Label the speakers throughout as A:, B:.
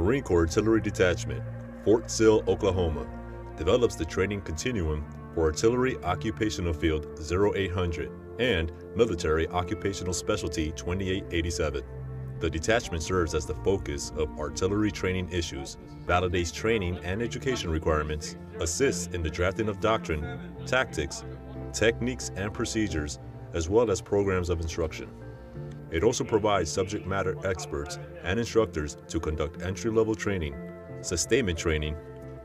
A: Marine Corps Artillery Detachment, Fort Sill, Oklahoma, develops the training continuum for Artillery Occupational Field 0800 and Military Occupational Specialty 2887. The detachment serves as the focus of artillery training issues, validates training and education requirements, assists in the drafting of doctrine, tactics, techniques and procedures, as well as programs of instruction. It also provides subject matter experts and instructors to conduct entry-level training, sustainment training,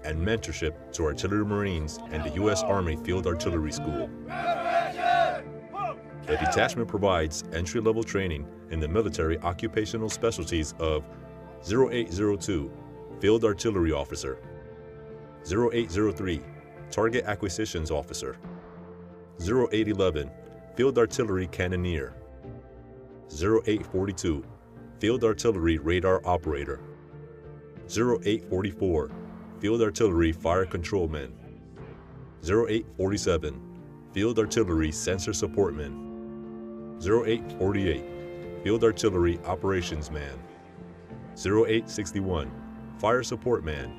A: and mentorship to artillery Marines and the U.S. Army Field Artillery School. The detachment provides entry-level training in the military occupational specialties of 0802, Field Artillery Officer, 0803, Target Acquisitions Officer, 0811, Field Artillery Cannoneer, 0842, Field Artillery Radar Operator, 0844, Field Artillery Fire Controlman, 0847, Field Artillery Sensor Supportman, 0848, Field Artillery Operations Man, 0861, Fire Support Man,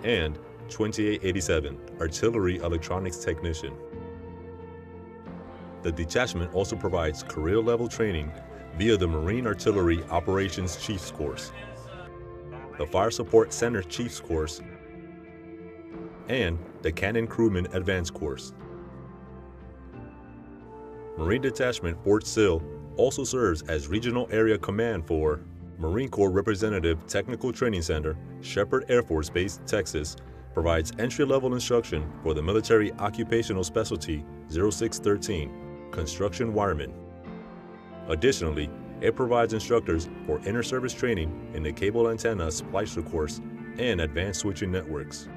A: and 2887, Artillery Electronics Technician. The detachment also provides career-level training via the Marine Artillery Operations Chiefs Course, the Fire Support Center Chiefs Course, and the Cannon Crewman Advanced Course. Marine Detachment Fort Sill also serves as Regional Area Command for Marine Corps Representative Technical Training Center, Shepherd Air Force Base, Texas, provides entry-level instruction for the Military Occupational Specialty 0613, Construction Wireman. Additionally, it provides instructors for inter-service training in the Cable Antenna Splicer course and Advanced Switching Networks.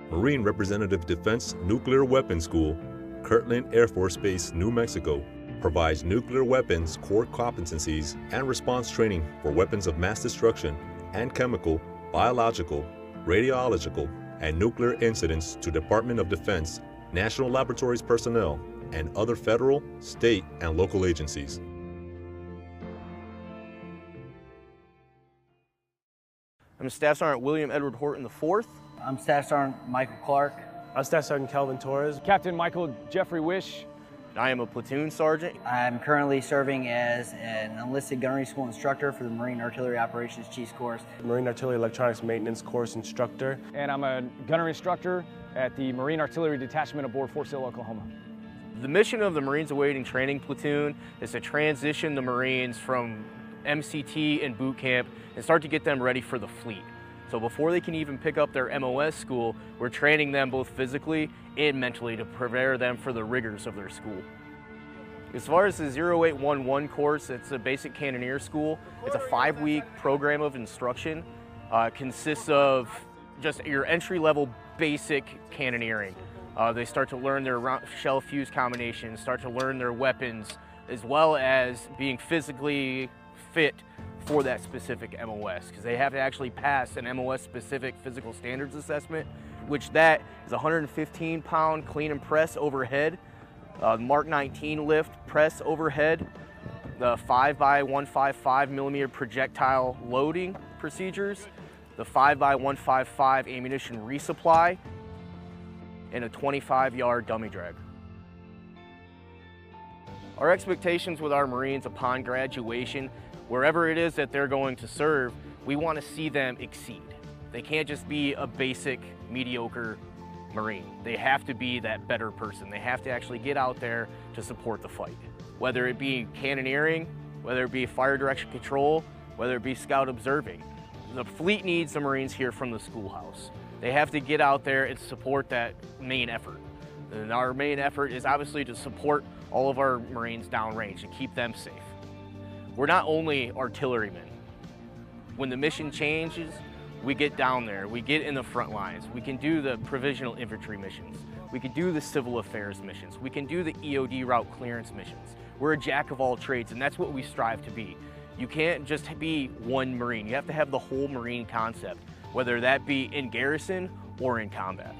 A: Marine Representative Defense Nuclear Weapons School, Kirtland Air Force Base, New Mexico, provides nuclear weapons core competencies and response training for weapons of mass destruction and chemical, biological, radiological, and nuclear incidents to Department of Defense, National Laboratories personnel, and other federal, state, and local agencies.
B: I'm Staff Sergeant William Edward Horton IV.
C: I'm Staff Sergeant Michael Clark.
D: I'm Staff Sergeant Calvin Torres.
E: Captain Michael Jeffrey Wish.
B: I am a platoon sergeant.
C: I'm currently serving as an enlisted gunnery school instructor for the Marine Artillery Operations Chiefs Course.
D: Marine Artillery Electronics Maintenance Course instructor.
E: And I'm a gunnery instructor at the Marine Artillery Detachment aboard Fort Sill, Oklahoma.
B: The mission of the Marines Awaiting Training Platoon is to transition the Marines from MCT and boot camp and start to get them ready for the fleet. So before they can even pick up their MOS school, we're training them both physically and mentally to prepare them for the rigors of their school. As far as the 0811 course, it's a basic cannoneer school. It's a 5-week program of instruction. Consists of just your entry-level basic cannoneering. They start to learn their shell fuse combinations, start to learn their weapons, as well as being physically fit for that specific MOS, because they have to actually pass an MOS-specific physical standards assessment, which that is a 115-pound clean and press overhead, Mark 19 lift press overhead, the 5x155 millimeter projectile loading procedures, the 5x155 ammunition resupply, and a 25-yard dummy drag. Our expectations with our Marines upon graduation, wherever it is that they're going to serve, we want to see them exceed. They can't just be a basic, mediocre Marine. They have to be that better person. They have to actually get out there to support the fight. Whether it be cannoneering, whether it be fire direction control, whether it be scout observing. The fleet needs the Marines here from the schoolhouse. They have to get out there and support that main effort. And our main effort is obviously to support all of our Marines downrange and keep them safe. We're not only artillerymen. When the mission changes, we get down there, we get in the front lines. We can do the provisional infantry missions. We can do the civil affairs missions. We can do the EOD route clearance missions. We're a jack of all trades, and that's what we strive to be. You can't just be one Marine. You have to have the whole Marine concept, whether that be in garrison or in combat.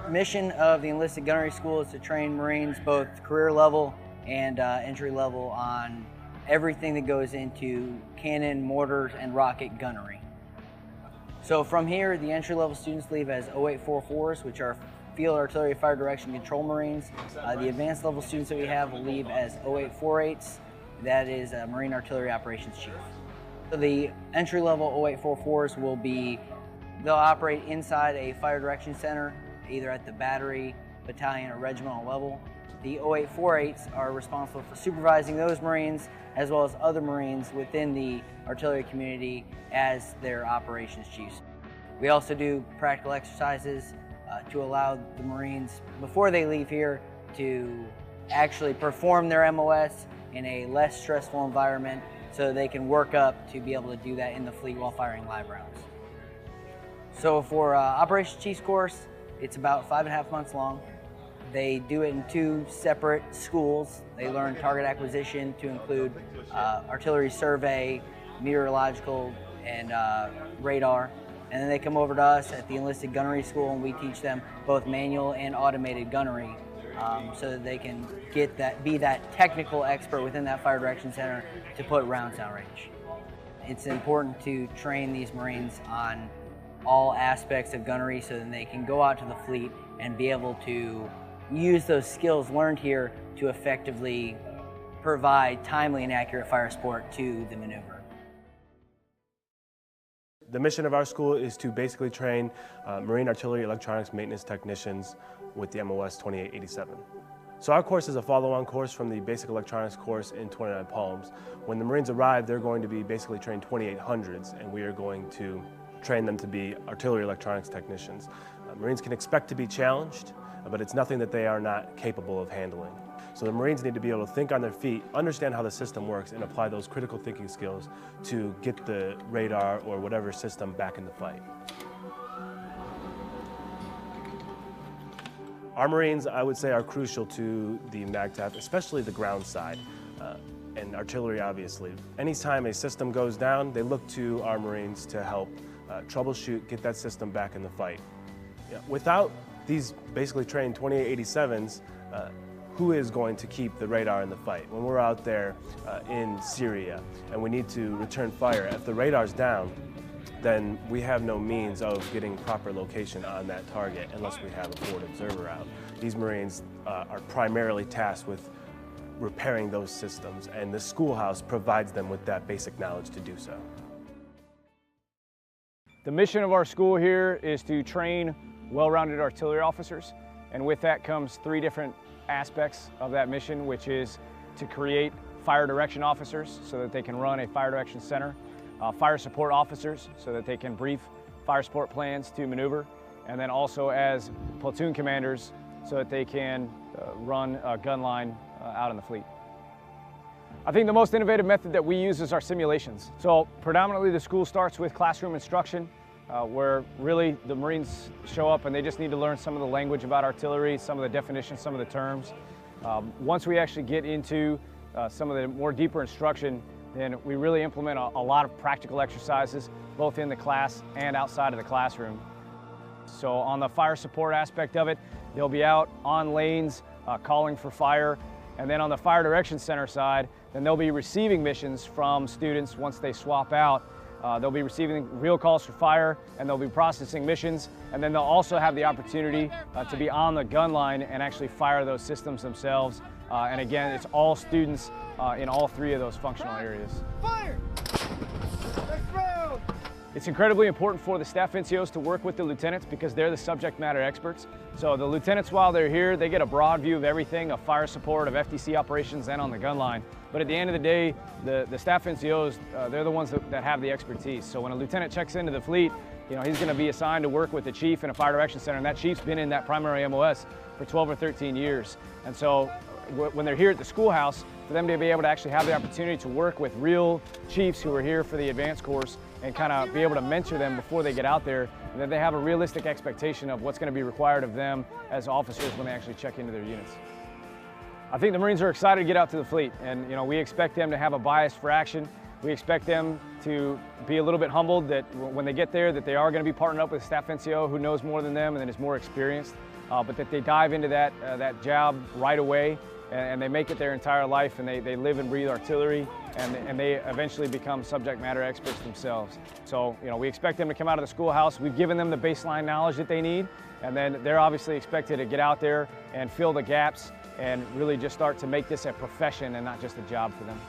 C: The mission of the Enlisted Gunnery School is to train Marines both career level and entry level on everything that goes into cannon, mortars, and rocket gunnery. So from here, the entry-level students leave as 0844s, which are Field Artillery Fire Direction Control Marines. The advanced level students that we have will leave as 0848s. That is Marine Artillery Operations Chief. So the entry-level 0844s they'll operate inside a fire direction center, either at the battery, battalion, or regimental level. The 0848s are responsible for supervising those Marines as well as other Marines within the artillery community as their operations chiefs. We also do practical exercises to allow the Marines, before they leave here, to actually perform their MOS in a less stressful environment so they can work up to be able to do that in the fleet while firing live rounds. So for Operations Chiefs course, it's about 5.5 months long. They do it in 2 separate schools. They learn target acquisition to include artillery survey, meteorological, and radar. And then they come over to us at the enlisted gunnery school, and we teach them both manual and automated gunnery so that they can be that technical expert within that fire direction center to put rounds down range. It's important to train these Marines on all aspects of gunnery so that they can go out to the fleet and be able to use those skills learned here to effectively provide timely and accurate fire support to the maneuver.
D: The mission of our school is to basically train Marine Artillery Electronics Maintenance Technicians with the MOS 2887. So our course is a follow-on course from the Basic Electronics course in 29 Palms. When the Marines arrive, they're going to be basically trained 2800s, and we are going to train them to be artillery electronics technicians. Marines can expect to be challenged, but it's nothing that they are not capable of handling. So the Marines need to be able to think on their feet, understand how the system works, and apply those critical thinking skills to get the radar or whatever system back in the fight. Our Marines, I would say, are crucial to the MAGTF, especially the ground side, and artillery, obviously. Anytime a system goes down, they look to our Marines to help troubleshoot, get that system back in the fight. Without these basically trained 2887s, who is going to keep the radar in the fight? When we're out there in Syria and we need to return fire, if the radar's down, then we have no means of getting proper location on that target unless we have a forward observer out. These Marines are primarily tasked with repairing those systems, and the schoolhouse provides them with that basic knowledge to do so.
E: The mission of our school here is to train well-rounded artillery officers, and with that comes 3 different aspects of that mission, which is to create fire direction officers so that they can run a fire direction center, fire support officers so that they can brief fire support plans to maneuver, and then also as platoon commanders so that they can run a gun line out in the fleet. I think the most innovative method that we use is our simulations. So predominantly the school starts with classroom instruction, where really the Marines show up and they just need to learn some of the language about artillery, some of the definitions, some of the terms. Once we actually get into some of the more deeper instruction, then we really implement a lot of practical exercises, both in the class and outside of the classroom. So on the fire support aspect of it, they'll be out on lanes calling for fire. And then on the fire direction center side, then they'll be receiving missions from students once they swap out. They'll be receiving real calls for fire, and they'll be processing missions, and then they'll also have the opportunity to be on the gun line and actually fire those systems themselves. And again, it's all students in all 3 of those functional areas.
F: Fire! Next round!
E: It's incredibly important for the staff NCOs to work with the lieutenants because they're the subject matter experts. So the lieutenants, while they're here, they get a broad view of everything, of fire support, of FTC operations, and on the gun line. But at the end of the day, the staff NCOs, they're the ones that have the expertise. So when a lieutenant checks into the fleet, he's going to be assigned to work with the chief in a fire direction center, and that chief's been in that primary MOS for 12 or 13 years. And so when they're here at the schoolhouse, for them to be able to actually have the opportunity to work with real chiefs who are here for the advanced course and kind of be able to mentor them before they get out there, and that they have a realistic expectation of what's going to be required of them as officers when they actually check into their units. I think the Marines are excited to get out to the fleet, and we expect them to have a bias for action. We expect them to be a little bit humbled that when they get there that they are going to be partnered up with a staff NCO who knows more than them and that is more experienced, but that they dive into that job right away and they make it their entire life, and they live and breathe artillery, and they eventually become subject matter experts themselves. So, you know, we expect them to come out of the schoolhouse. We've given them the baseline knowledge that they need, and then they're obviously expected to get out there and fill the gaps and really just start to make this a profession and not just a job for them.